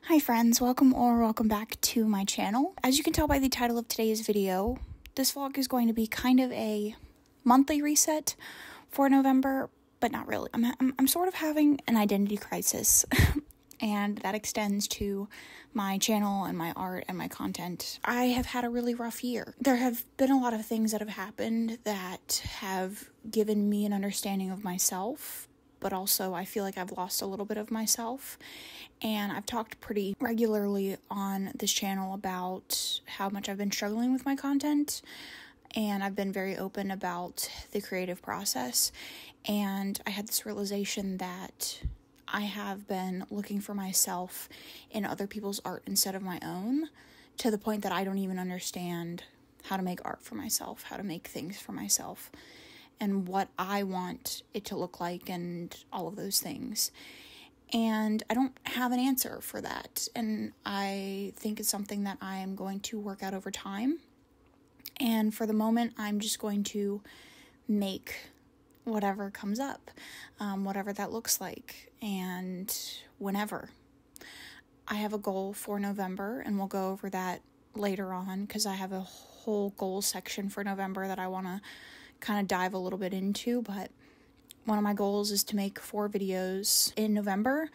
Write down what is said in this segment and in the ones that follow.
Hi friends, welcome back to my channel. As you can tell by the title of today's video, this vlog is going to be kind of a monthly reset for November, but not really. I'm sort of having an identity crisis, and that extends to my channel and my art and my content. I have had a really rough year. There have been a lot of things that have happened that have given me an understanding of myself, but also I feel like I've lost a little bit of myself. And I've talked pretty regularly on this channel about how much I've been struggling with my content, and I've been very open about the creative process. And I had this realization that I have been looking for myself in other people's art instead of my own, to the point that I don't even understand how to make art for myself, how to make things for myself, and what I want it to look like, and all of those things. And I don't have an answer for that. And I think it's something that I am going to work out over time. And for the moment, I'm just going to make whatever comes up, whatever that looks like, and whenever. I have a goal for November, and we'll go over that later on, because I have a whole goal section for November that I want to kind of dive a little bit into. But one of my goals is to make 4 videos in November,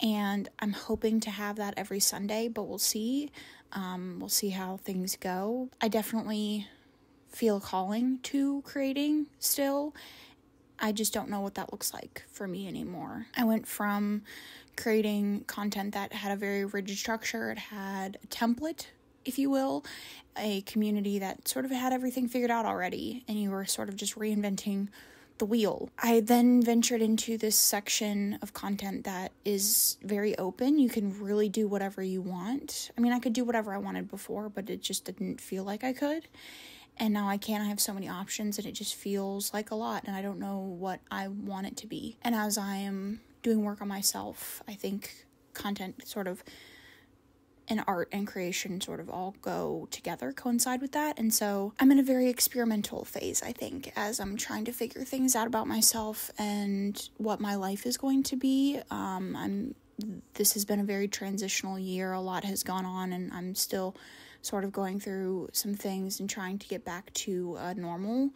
and I'm hoping to have that every Sunday, but we'll see. We'll see how things go. I definitely feel a calling to creating still. I just don't know what that looks like for me anymore. I went from creating content that had a very rigid structure, it had a template, if you will, a community that sort of had everything figured out already, and you were sort of just reinventing the wheel. I then ventured into this section of content that is very open. You can really do whatever you want. I mean, I could do whatever I wanted before, but it just didn't feel like I could. And now I can. I have so many options, and it just feels like a lot, and I don't know what I want it to be. And as I am doing work on myself, I think content sort of, and art and creation sort of all go together, coincide with that. And so I'm in a very experimental phase, I think, as I'm trying to figure things out about myself and what my life is going to be. This has been a very transitional year. A lot has gone on, and I'm still sort of going through some things and trying to get back to normal.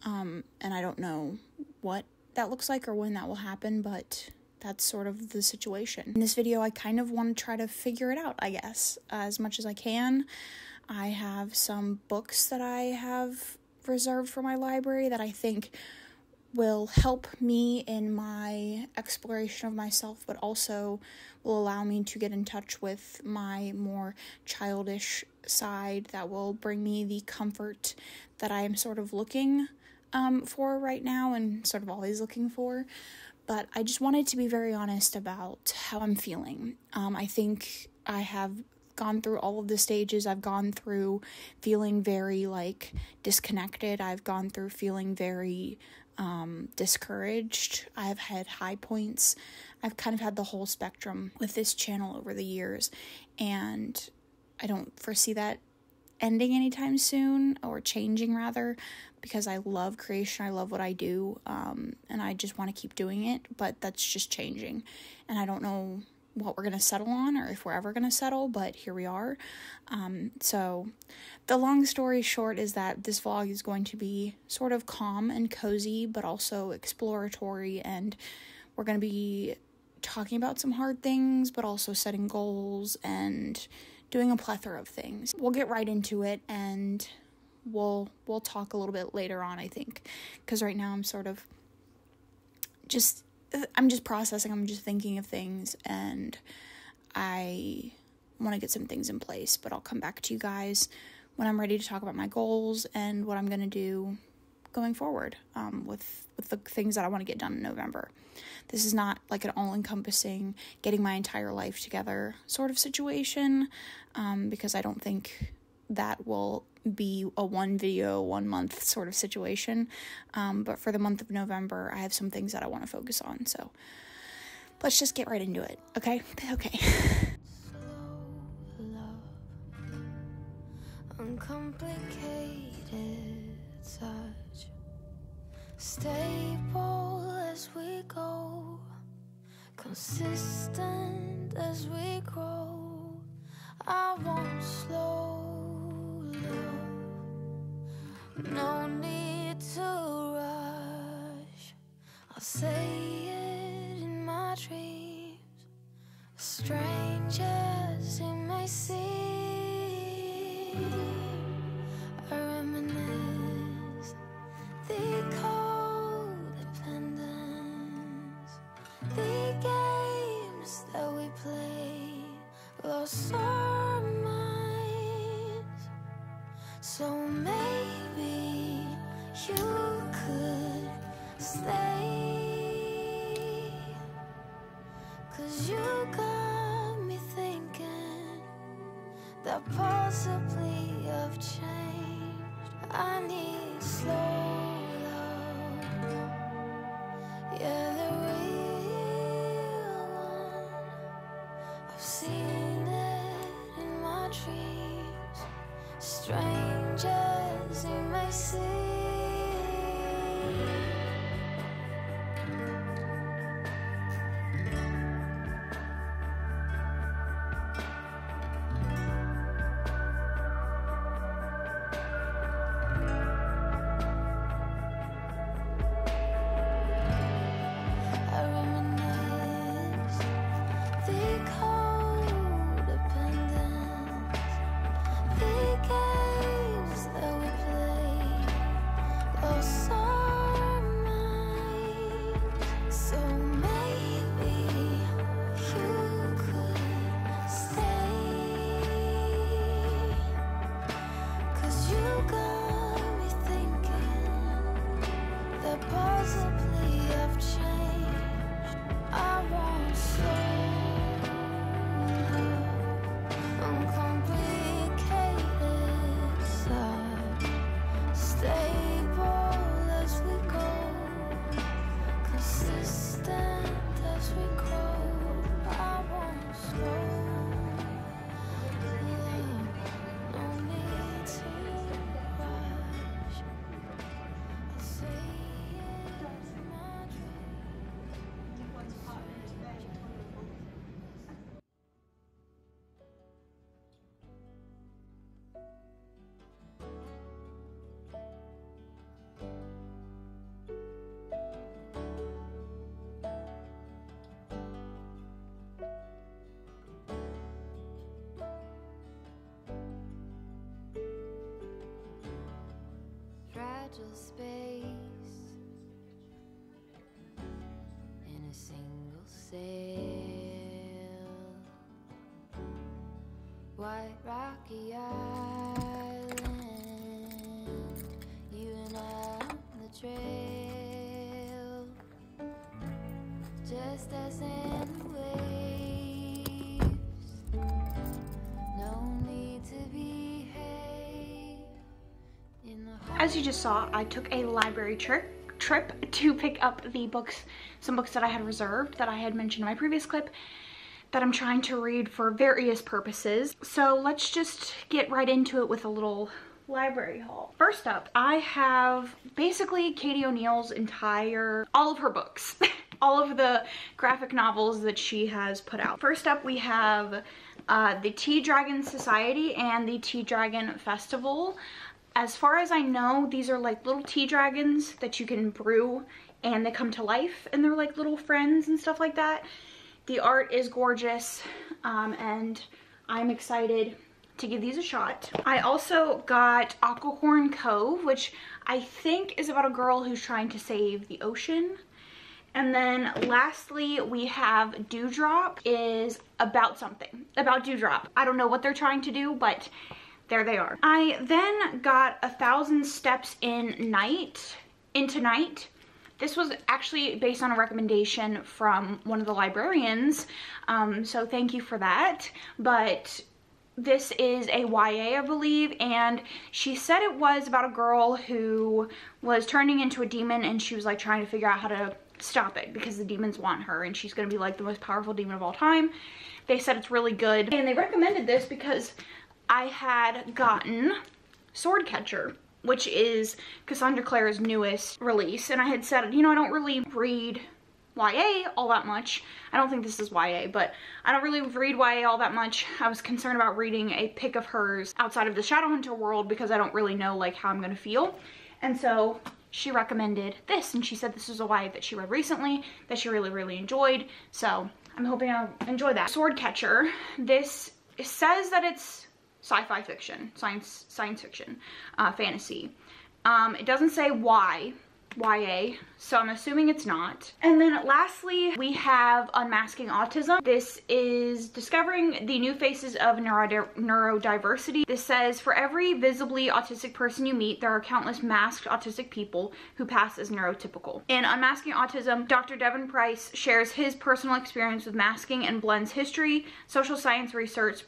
And I don't know what that looks like or when that will happen, but that's sort of the situation. In this video, I kind of want to try to figure it out, I guess, as much as I can. I have some books that I have reserved for my library that I think will help me in my exploration of myself, but also will allow me to get in touch with my more childish side, that will bring me the comfort that I am sort of looking for right now, and sort of always looking for. But I just wanted to be very honest about how I'm feeling. I think I have gone through all of the stages. I've gone through feeling very, disconnected. I've gone through feeling very discouraged. I've had high points. I've kind of had the whole spectrum with this channel over the years, and I don't foresee that ending anytime soon, or changing rather, because I love creation, I love what I do, and I just want to keep doing it, but that's just changing, and I don't know what we're going to settle on, or if we're ever going to settle, but here we are. So the long story short is that this vlog is going to be sort of calm and cozy, but also exploratory, and we're going to be talking about some hard things, but also setting goals and doing a plethora of things. We'll get right into it, and we'll talk a little bit later on, I think, because right now I'm sort of just processing, I'm just thinking of things, and I want to get some things in place, but I'll come back to you guys when I'm ready to talk about my goals and what I'm going to do going forward with the things that I want to get done in November. This is not like an all-encompassing, getting my entire life together sort of situation, because I don't think that will be a 1 video, 1 month sort of situation. But for the month of November, I have some things that I want to focus on. So let's just get right into it. Okay. Slow love, uncomplicated touch, stable as we go, consistent as we grow. as it may seem, I reminisce the codependence, the games that we played, lost our minds. So maybe you could stay, 'cause you got me thinking that possibly I've changed. I need slow love, yeah, the real one. I've seen it in my dreams, strange as it may seem. Space in a single sail, white rocky island, you and I on the trail, just as in the waves, no need to behave. As you just saw, I took a library trip to pick up the books, some books that I had reserved that I had mentioned in my previous clip that I'm trying to read for various purposes. So let's just get right into it with a little library haul. First up, I have basically Katie O'Neill's all of her books, all of the graphic novels that she has put out. First up, we have the Tea Dragon Society and the Tea Dragon Festival. As far as I know, these are like little tea dragons that you can brew and they come to life and they're like little friends and stuff like that. The art is gorgeous and I'm excited to give these a shot. I also got Aquahorn Cove, which I think is about a girl who's trying to save the ocean. And then lastly, we have Dewdrop, is about something, about Dewdrop. I don't know what they're trying to do, but there they are. I then got 1,000 Steps into Night. This was actually based on a recommendation from one of the librarians, so thank you for that. But this is a YA, I believe, and she said it was about a girl who was turning into a demon and she was like trying to figure out how to stop it because the demons want her and she's gonna be like the most powerful demon of all time. They said it's really good and they recommended this because I had gotten Swordcatcher, which is Cassandra Clare's newest release, and I had said, you know, I don't really read YA all that much. I don't think this is YA, but I don't really read YA all that much. I was concerned about reading a pick of hers outside of the Shadowhunter world because I don't really know like how I'm gonna feel. And so she recommended this and she said this is a YA that she read recently that she really enjoyed. So I'm hoping I'll enjoy that. Swordcatcher. This says that it's sci-fi fiction, science fiction, fantasy. It doesn't say why. YA, so I'm assuming it's not. And then lastly, we have Unmasking Autism. This is discovering the new faces of neurodiversity. This says, for every visibly autistic person you meet, there are countless masked autistic people who pass as neurotypical. In Unmasking Autism, Dr. Devin Price shares his personal experience with masking and blends history, social science research,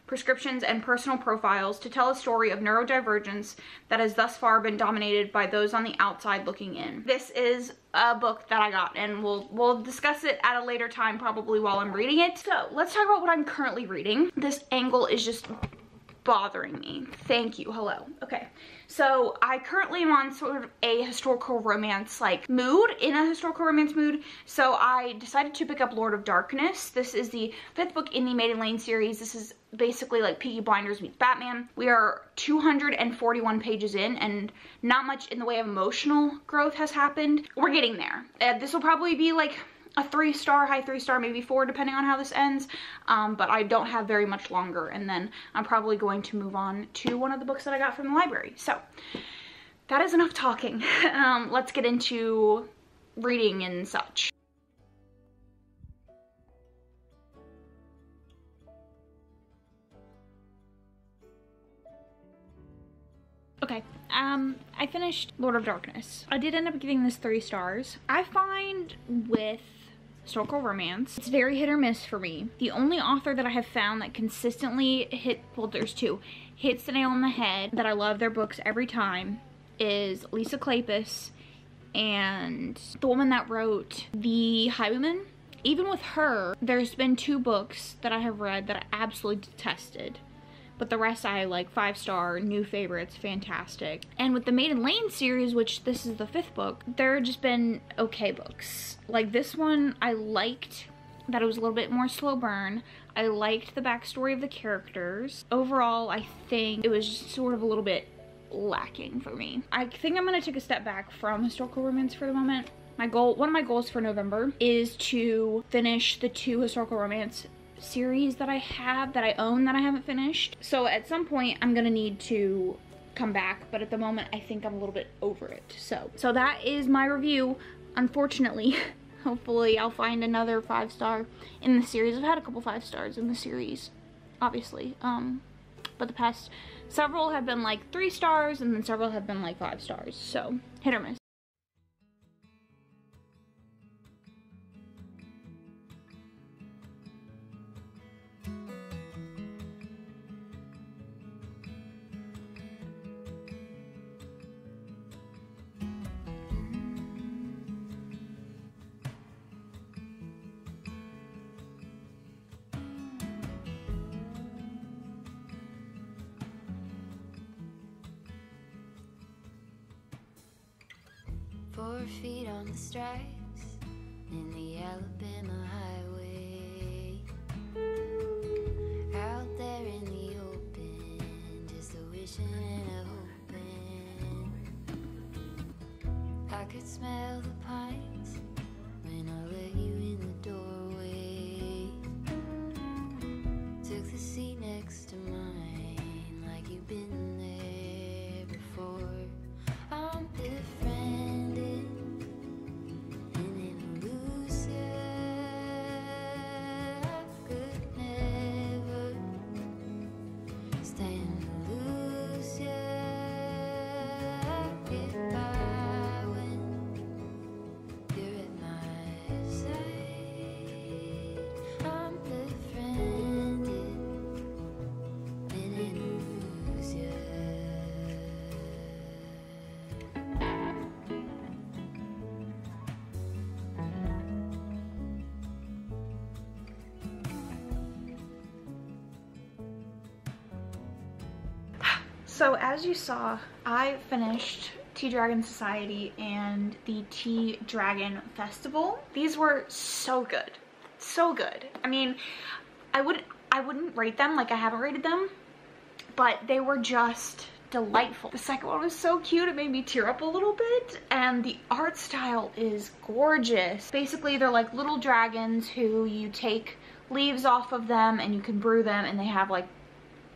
prescriptions, and personal profiles to tell a story of neurodivergence that has thus far been dominated by those on the outside looking in. This is a book that I got, and we'll discuss it at a later time, probably while I'm reading it. So let's talk about what I'm currently reading. This angle is just bothering me. Thank you. Hello. Okay. So I currently am on sort of a historical romance mood, So I decided to pick up Lord of Darkness. This is the 5th book in the Maiden Lane series. This is basically like Peaky Blinders meets Batman. We are 241 pages in, and not much in the way of emotional growth has happened. We're getting there. This will probably be like a 3-star, high 3-star, maybe 4, depending on how this ends. But I don't have very much longer, and then I'm probably going to move on to one of the books that I got from the library. So that is enough talking. Let's get into reading and such. Okay, I finished Lord of Darkness. I did end up giving this 3 stars. I find with historical romance, it's very hit or miss for me. The only author that I have found that consistently there's 2, hits the nail on the head, that I love their books every time, is Lisa Kleypas, and the woman that wrote The Highwayman. Even with her, there's been 2 books that I have read that I absolutely detested. But the rest I like, 5-star, new favorites, fantastic. And with the Maiden Lane series, which this is the 5th book, there have just been okay books. Like this one, I liked that it was a little bit more slow burn. I liked the backstory of the characters. Overall, I think it was just sort of a little bit lacking for me. I think I'm gonna take a step back from historical romance for the moment. One of my goals for November is to finish the 2 historical romance series that I own that I haven't finished. So at some point I'm gonna need to come back, but at the moment I think I'm a little bit over it. So that is my review. Unfortunately, hopefully I'll find another 5-star in the series. I've had a couple 5 stars in the series, obviously, but the past several have been like 3 stars, and then several have been like 5 stars, so hit or miss. Four feet on the stripes in the Alabama highway, out there in the open, just a wishing and a hoping. I could smell the pines when I let you in the doorway. Took the seat next to mine like you've been there before. I'm befriended and in illusion. I could never stand to lose you. I get by when you're at my side. I'm befriended and in illusion. So as you saw, I finished Tea Dragon Society and the Tea Dragon Festival. These were so good. So good. I mean, I wouldn't rate them like I haven't rated them, but they were just delightful. The second one was so cute, it made me tear up a little bit, and the art style is gorgeous. Basically, they're like little dragons who you take leaves off of them and you can brew them, and they have like,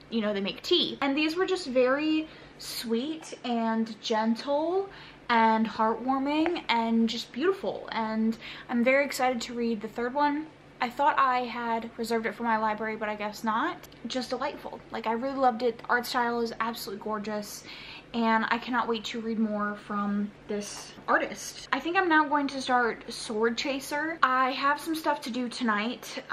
you know, they make tea. And these were just very sweet and gentle and heartwarming and just beautiful, and I'm very excited to read the third one. I thought I had reserved it for my library, but I guess not. Just delightful. Like, I really loved it. The art style is absolutely gorgeous, and I cannot wait to read more from this artist. I think I'm now going to start Sword Chaser. I have some stuff to do tonight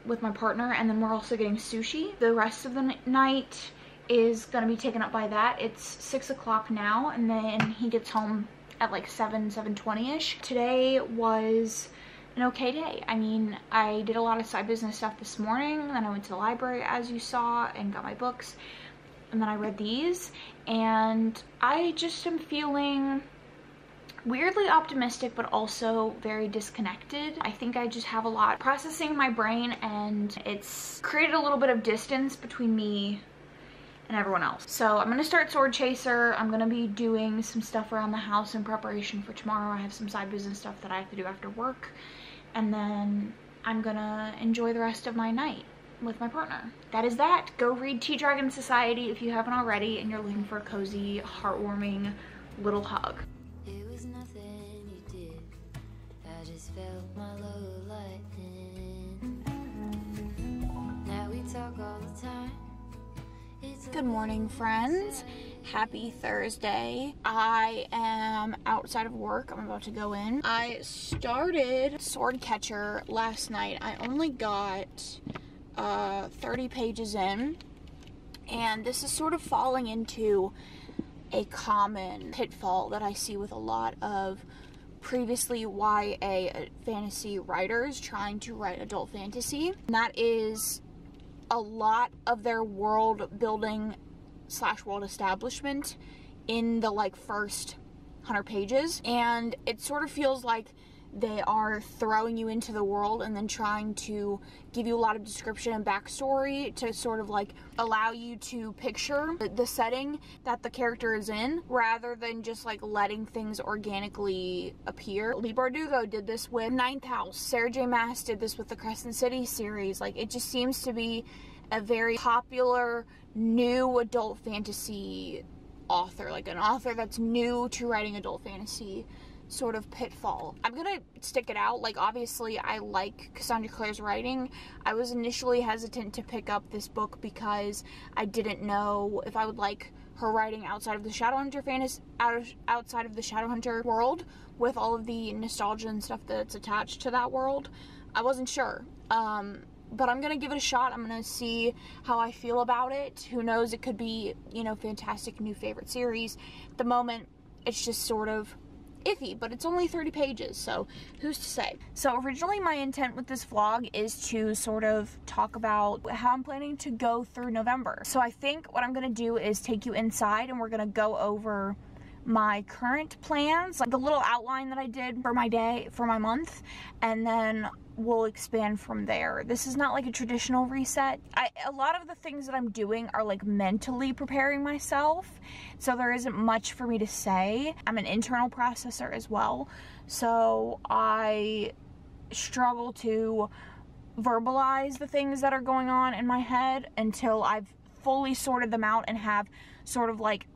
with my partner, and then we're also getting sushi. The rest of the night is gonna be taken up by that. It's 6 o'clock now, and then he gets home at like 7:20ish. Today was an okay day. I mean, I did a lot of side business stuff this morning, then I went to the library, as you saw, and got my books, and then I read these, and I just am feeling weirdly optimistic, but also very disconnected. I think I just have a lot processing in my brain, and it's created a little bit of distance between me and everyone else. So I'm gonna start Sword Chaser. I'm gonna be doing some stuff around the house in preparation for tomorrow. I have some side business stuff that I have to do after work, and then I'm gonna enjoy the rest of my night with my partner. That is that. Go read Tea Dragon Society if you haven't already and you're looking for a cozy, heartwarming little hug. It was nothing you did, I just felt my love lightning. Now we talk all the time. Good morning, friends. Happy Thursday. I am outside of work. I'm about to go in. I started Sword Catcher last night. I only got 30 pages in, and this is sort of falling into a common pitfall that I see with a lot of previously YA fantasy writers trying to write adult fantasy. And that is a lot of their world building / world establishment in the like first 100 pages, and it sort of feels like they are throwing you into the world and then trying to give you a lot of description and backstory to sort of like allow you to picture the setting that the character is in, rather than just like letting things organically appear. Lee Bardugo did this with Ninth House. Sarah J. Maas did this with the Crescent City series. Like, it just seems to be a very popular new adult fantasy author, like an author that's new to writing adult fantasy sort of pitfall. I'm gonna stick it out. Like, obviously I like Cassandra Clare's writing. I was initially hesitant to pick up this book because I didn't know if I would like her writing outside of the Shadowhunter outside of the Shadowhunter world, with all of the nostalgia and stuff that's attached to that world. I wasn't sure. But I'm gonna give it a shot. I'm gonna see how I feel about it. Who knows, it could be, you know, fantastic new favorite series. At the moment, it's just sort of iffy, but it's only 30 pages, so who's to say? So originally my intent with this vlog is to sort of talk about how I'm planning to go through November. So I think what I'm gonna do is take you inside and we're gonna go over my current plans, like the little outline that I did for my day, for my month, and then we'll expand from there. This is not like a traditional reset. A lot of the things that I'm doing are like mentally preparing myself, so there isn't much for me to say. I'm an internal processor as well, so I struggle to verbalize the things that are going on in my head until I've fully sorted them out and have sort of like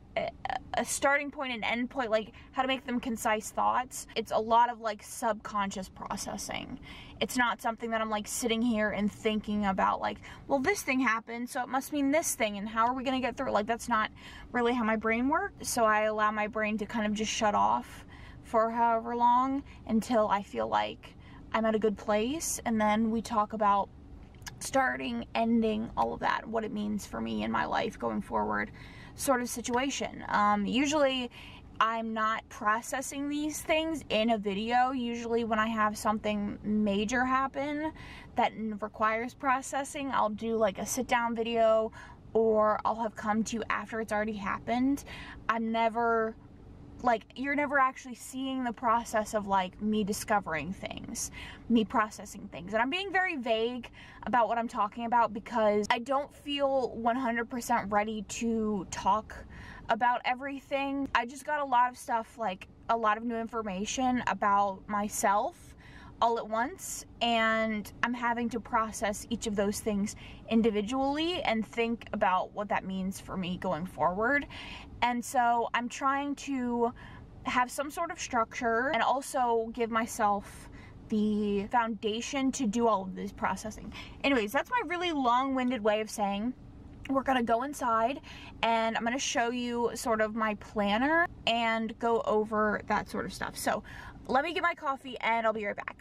a starting point and end point, like how to make them concise thoughts. It's a lot of like subconscious processing. It's not something that I'm like sitting here and thinking about like, well, this thing happened, so it must mean this thing, and how are we gonna get through it? Like, that's not really how my brain works. So I allow my brain to kind of just shut off for however long until I feel like I'm at a good place, and then we talk about starting, ending, all of that, what it means for me in my life going forward sort of situation. Usually I'm not processing these things in a video. Usually when I have something major happen that requires processing, I'll do like a sit down video, or I'll have come to you after it's already happened. I'm never like, you're never actually seeing the process of, like, me discovering things, me processing things. And I'm being very vague about what I'm talking about because I don't feel 100% ready to talk about everything. I just got a lot of stuff, like, a lot of new information about myself all at once, and I'm having to process each of those things individually and think about what that means for me going forward. And so I'm trying to have some sort of structure and also give myself the foundation to do all of this processing. Anyways, that's my really long-winded way of saying we're gonna go inside and I'm gonna show you sort of my planner and go over that sort of stuff. So let me get my coffee and I'll be right back.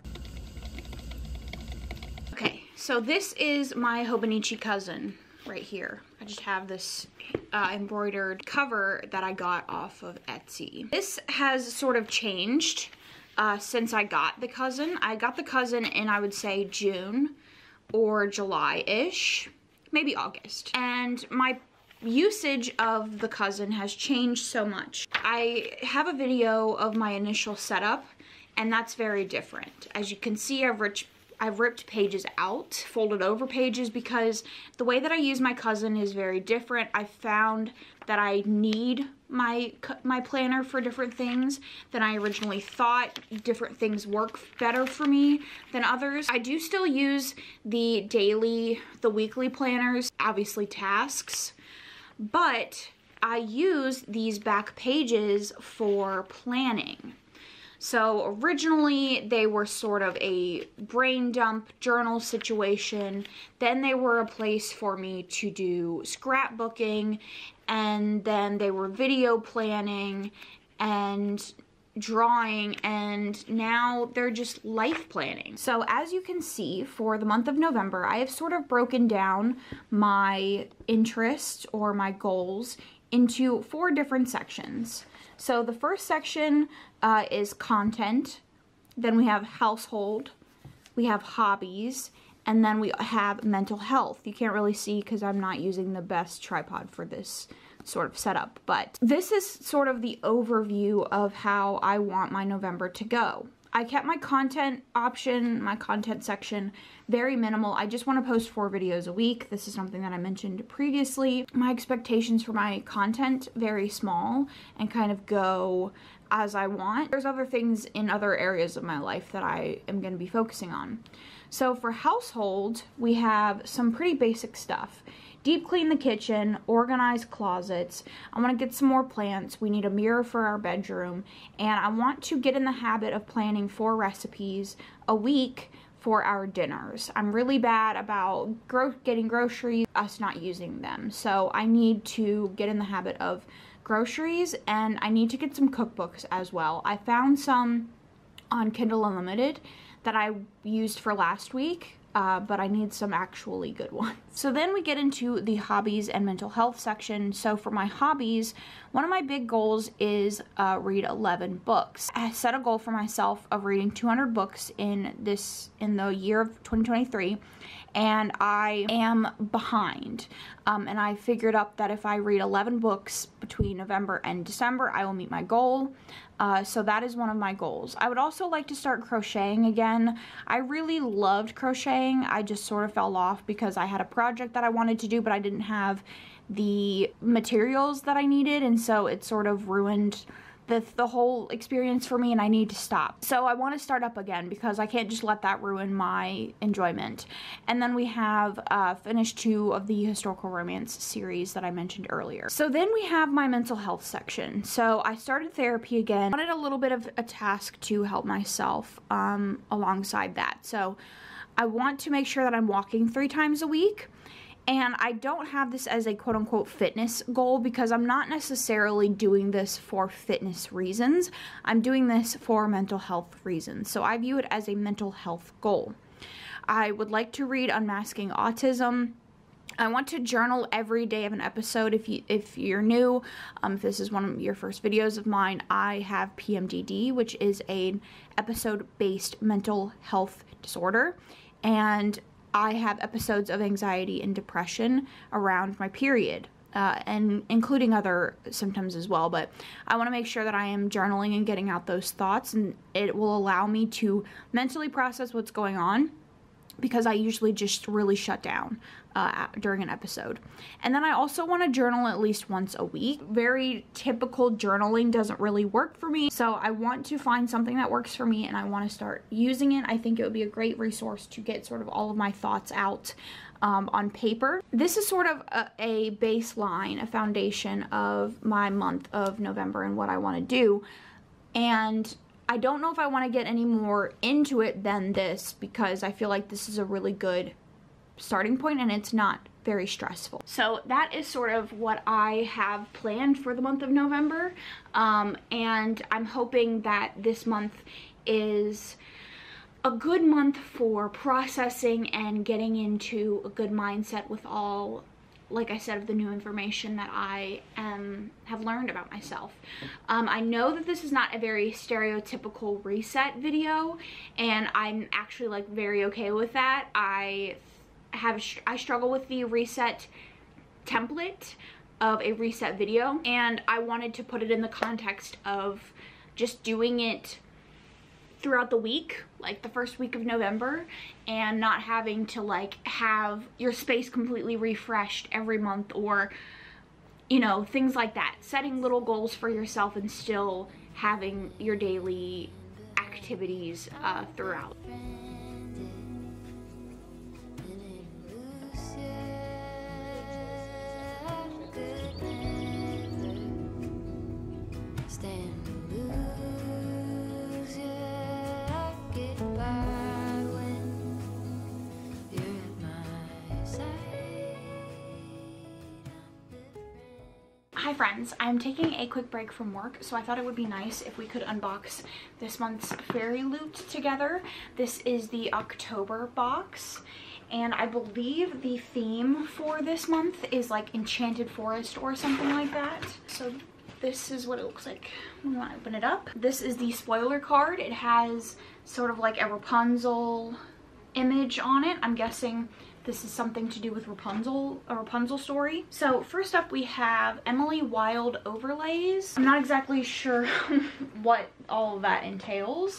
Okay, so this is my Hobonichi cousin right here. I just have this embroidered cover that I got off of Etsy. This has sort of changed since I got the cousin. I got the cousin in, I would say, June or July-ish, maybe August. And my usage of the cousin has changed so much. I have a video of my initial setup, and that's very different. As you can see, I've ripped pages out, folded over pages, because the way that I use my cousin is very different. I found that I need my planner for different things than I originally thought. Different things work better for me than others. I do still use the weekly planners, obviously tasks, but I use these back pages for planning. So originally they were sort of a brain dump journal situation. Then they were a place for me to do scrapbooking, and then they were video planning and drawing, and now they're just life planning. So as you can see, for the month of November, I have sort of broken down my interests or my goals into 4 different sections. So the first section is content, then we have household, we have hobbies, and then we have mental health. You can't really see because I'm not using the best tripod for this sort of setup, but this is sort of the overview of how I want my November to go. I kept my content option, my content section, very minimal. I just want to post 4 videos a week. This is something that I mentioned previously. My expectations for my content, very small, and kind of go as I want. There's other things in other areas of my life that I am going to be focusing on. So for household, we have some pretty basic stuff. Deep clean the kitchen, organize closets. I want to get some more plants. We need a mirror for our bedroom. And I want to get in the habit of planning 4 recipes a week for our dinners. I'm really bad about getting groceries, us not using them. So I need to get in the habit of groceries, and I need to get some cookbooks as well. I found some on Kindle Unlimited that I used for last week. But I need some actually good ones. So then we get into the hobbies and mental health section. So for my hobbies, one of my big goals is read 11 books. I set a goal for myself of reading 200 books in the year of 2023, and I am behind. And I figured up that if I read 11 books between November and December, I will meet my goal. So that is one of my goals. I would also like to start crocheting again. I really loved crocheting. I just sort of fell off because I had a project that I wanted to do, but I didn't have the materials that I needed, and so it sort of ruined the whole experience for me, and I need to stop. So I want to start up again because I can't just let that ruin my enjoyment. And then we have finished 2 of the historical romance series that I mentioned earlier. So then we have my mental health section. So I started therapy again. I wanted a little bit of a task to help myself alongside that. So I want to make sure that I'm walking 3 times a week. And I don't have this as a quote-unquote fitness goal because I'm not necessarily doing this for fitness reasons. I'm doing this for mental health reasons. So I view it as a mental health goal. I would like to read Unmasking Autism. I want to journal every day of an episode. If you're new, if this is one of your first videos of mine, I have PMDD, which is an episode-based mental health disorder. And I have episodes of anxiety and depression around my period. and including other symptoms as well. But I want to make sure that I am journaling and getting out those thoughts, and it will allow me to mentally process what's going on, because I usually just really shut down during an episode. And then I also want to journal at least once a week. Very typical journaling doesn't really work for me, so I want to find something that works for me, and I want to start using it. I think it would be a great resource to get sort of all of my thoughts out on paper. This is sort of a baseline, a foundation of my month of November and what I want to do. And I don't know if I want to get any more into it than this, because I feel like this is a really good starting point and it's not very stressful. So that is sort of what I have planned for the month of November. And I'm hoping that this month is a good month for processing and getting into a good mindset with all, like I said, of the new information that I have learned about myself. I know that this is not a very stereotypical reset video, and I'm actually like very okay with that. I struggle with the reset template of a reset video, and I wanted to put it in the context of just doing it throughout the week, like the first week of November, and not having to like have your space completely refreshed every month, or you know, things like that. Setting little goals for yourself and still having your daily activities throughout. Hi friends, I'm taking a quick break from work, so I thought it would be nice if we could unbox this month's fairy loot together. This is the October box, and I believe the theme for this month is like Enchanted Forest or something like that. So this is what it looks like when you want to open it up. This is the spoiler card. It has sort of like a Rapunzel image on it. I'm guessing this is something to do with Rapunzel, a Rapunzel story. So first up we have Emily Wilde overlays. I'm not exactly sure what all of that entails.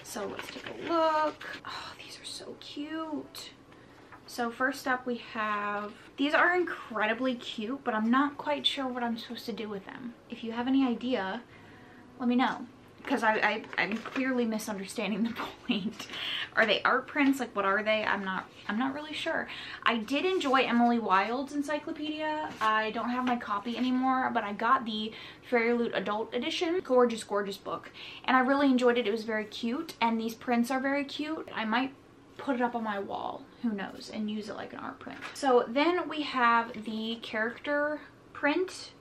So let's take a look. Oh, these are so cute. So first up we have, these are incredibly cute, but I'm not quite sure what I'm supposed to do with them. If you have any idea, let me know, because I'm clearly misunderstanding the point. Are they art prints? Like, what are they? I'm not really sure. I did enjoy Emily Wilde's encyclopedia. I don't have my copy anymore, but I got the Fairy Loot Adult Edition. Gorgeous, gorgeous book. And I really enjoyed it. It was very cute, and these prints are very cute. I might put it up on my wall, who knows, and use it like an art print. So then we have the character print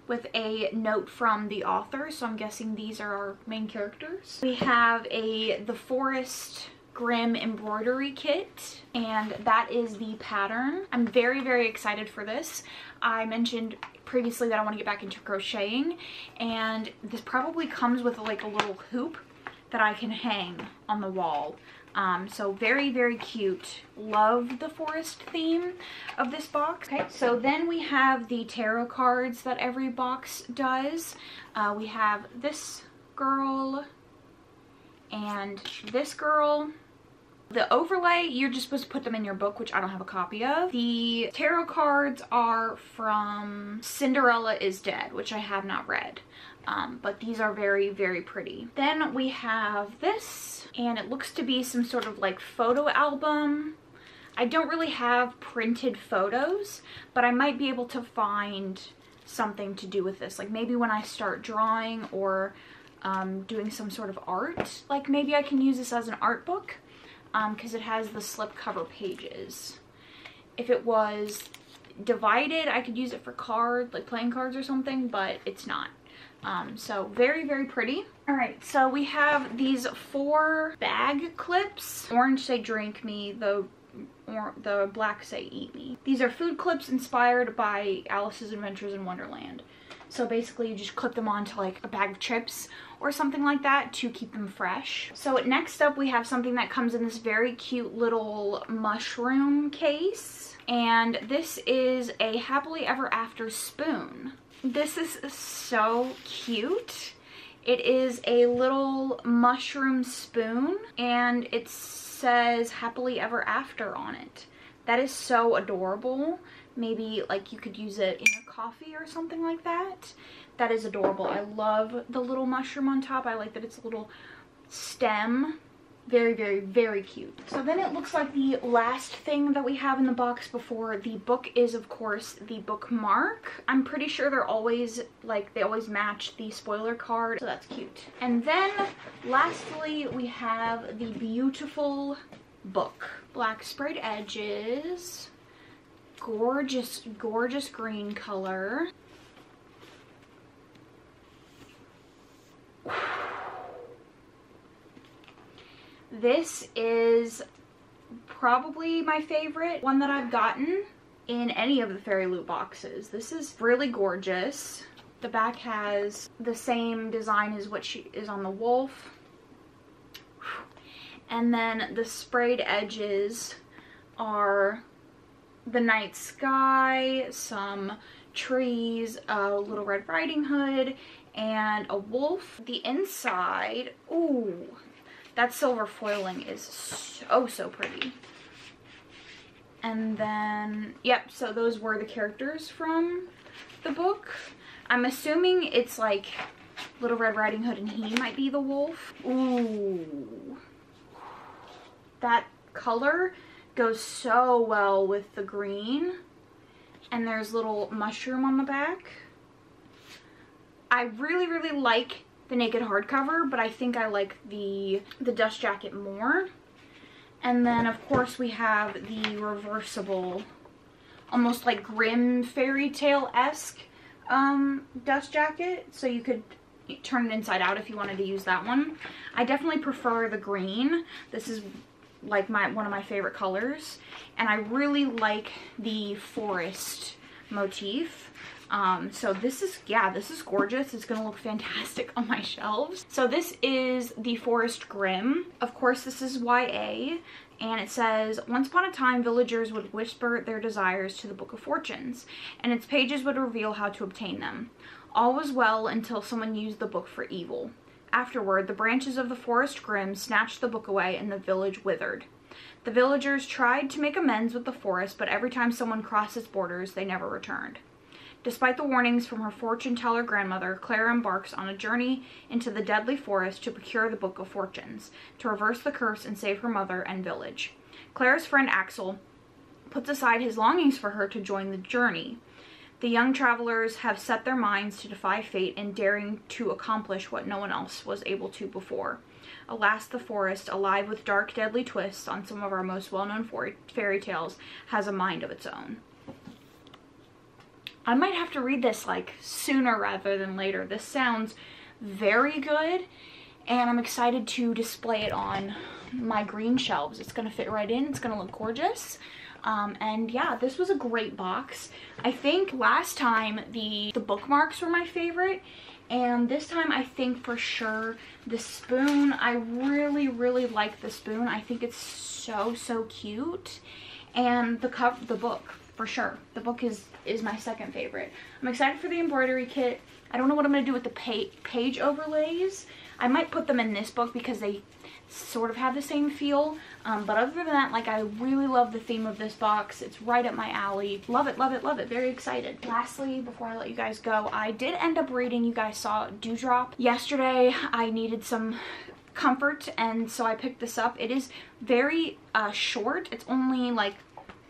with a note from the author, so I'm guessing these are our main characters. We have the Forest Grimm embroidery kit, and that is the pattern. I'm very, very excited for this. I mentioned previously that I want to get back into crocheting, and this probably comes with like a little hoop that I can hang on the wall. So very, very cute. Love the forest theme of this box. Okay, so then we have the tarot cards that every box does. We have this girl and this girl. The overlay, you're just supposed to put them in your book, which I don't have a copy of. The tarot cards are from Cinderella is Dead, which I have not read. But these are very, very pretty. Then we have this, and it looks to be some sort of like photo album. I don't really have printed photos, but I might be able to find something to do with this. Like maybe when I start drawing or doing some sort of art, like maybe I can use this as an art book. Because it has the slipcover pages. If it was divided, I could use it for cards, like playing cards or something, but it's not. So very, very pretty. All right, so we have these 4 bag clips. Orange say drink me, the black say eat me. These are food clips inspired by Alice's Adventures in Wonderland. So basically you just clip them onto like a bag of chips or something like that to keep them fresh. So next up we have something that comes in this very cute little mushroom case. And this is a happily ever after spoon. This is so cute. It is a little mushroom spoon and it says happily ever after on it. That is so adorable. Maybe like you could use it in your coffee or something like that. That is adorable. I love the little mushroom on top. I like that it's a little stem. Very, very, very cute. So then it looks like the last thing that we have in the box before the book is, of course, the bookmark. I'm pretty sure they're always, like, they always match the spoiler card, so that's cute. And then, lastly, we have the beautiful book. Black sprayed edges. Gorgeous, gorgeous green color. This is probably my favorite one that I've gotten in any of the Fairy Loot boxes. This is really gorgeous. The back has the same design as what she is on the wolf. And then the sprayed edges are the night sky, some trees, a little Red Riding Hood, and a wolf. The inside, ooh, that silver foiling is so pretty. And then, yep, so those were the characters from the book. I'm assuming it's like Little Red Riding Hood and he might be the wolf. Ooh. That color goes so well with the green. And there's little mushroom on the back. I really, really like the naked hardcover, but I think I like the dust jacket more. And then of course we have the reversible, almost like Grimm fairy tale-esque dust jacket, so you could turn it inside out if you wanted to use that one. I definitely prefer the green. This is like one of my favorite colors, and I really like the forest motif. So this is, yeah, this is gorgeous. It's gonna look fantastic on my shelves. So this is the Forest Grimm. Of course, this is YA, and it says, once upon a time, villagers would whisper their desires to the Book of Fortunes, and its pages would reveal how to obtain them. All was well until someone used the book for evil. Afterward, the branches of the Forest Grimm snatched the book away and the village withered. The villagers tried to make amends with the forest, but every time someone crossed its borders, they never returned. Despite the warnings from her fortune-teller grandmother, Clara embarks on a journey into the deadly forest to procure the Book of Fortunes, to reverse the curse and save her mother and village. Clara's friend Axel puts aside his longings for her to join the journey. The young travelers have set their minds to defy fate and daring to accomplish what no one else was able to before. Alas, the forest, alive with dark, deadly twists on some of our most well-known fairy tales, has a mind of its own. I might have to read this like sooner rather than later. This sounds very good, and I'm excited to display it on my green shelves. It's gonna fit right in. It's gonna look gorgeous. And yeah, this was a great box. I think last time the bookmarks were my favorite, and this time I think for sure the spoon. I really, really like the spoon. I think it's so cute. And the book, for sure. The book is my second favorite. I'm excited for the embroidery kit. I don't know what I'm going to do with the page overlays. I might put them in this book because they sort of have the same feel. But other than that, like, I really love the theme of this box. It's right up my alley. Love it, love it, love it. Very excited. Lastly, before I let you guys go, I did end up reading, you guys saw Dewdrop. Yesterday, I needed some comfort, and so I picked this up. It is very short. It's only like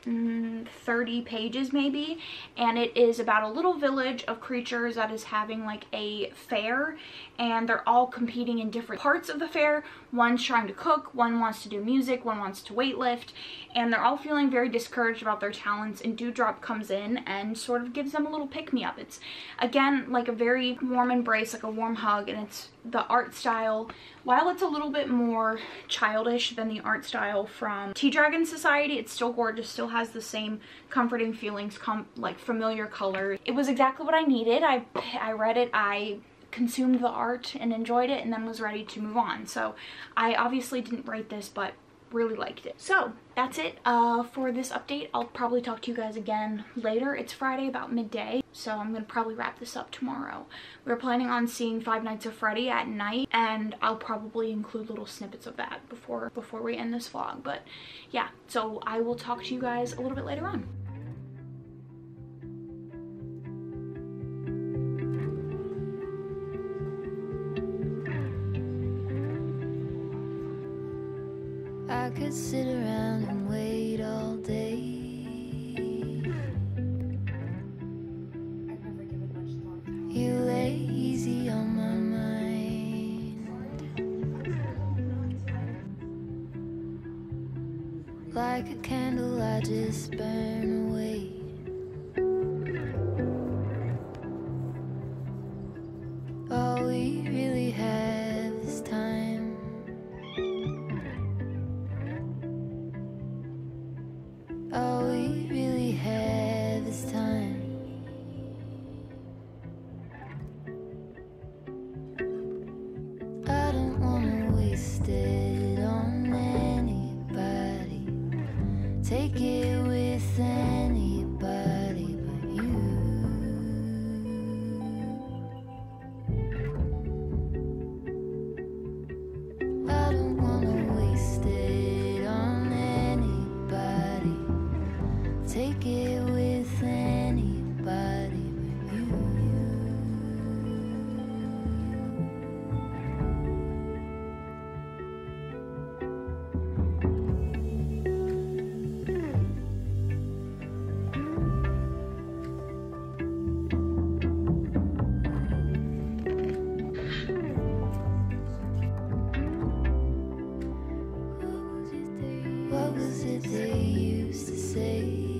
30 pages maybe, and it is about a little village of creatures that is having like a fair, and they're all competing in different parts of the fair. One's trying to cook, one wants to do music, one wants to weightlift, and they're all feeling very discouraged about their talents, and Dewdrop comes in and sort of gives them a little pick-me-up. It's again like a very warm embrace, like a warm hug, and it's the art style While it's a little bit more childish than the art style from Tea Dragon Society, it's still gorgeous, still has the same comforting feelings, like familiar colors. It was exactly what I needed. I read it, I consumed the art and enjoyed it, and then was ready to move on. So I obviously didn't rate this, but really liked it. So that's it for this update. I'll probably talk to you guys again later. It's Friday about midday, so I'm gonna probably wrap this up tomorrow. We're planning on seeing Five Nights at Freddy at night, and I'll probably include little snippets of that before we end this vlog. But yeah, so I will talk to you guys a little bit later on. I could sit around and wait all day. You lay easy on my mind, like a candle I just burn away. All we really have is time. All we really have is time. I don't wanna waste it on anybody. Take it with anybody but you. I don't wanna waste it on anybody. Take it with anybody but you. What was it they used to say?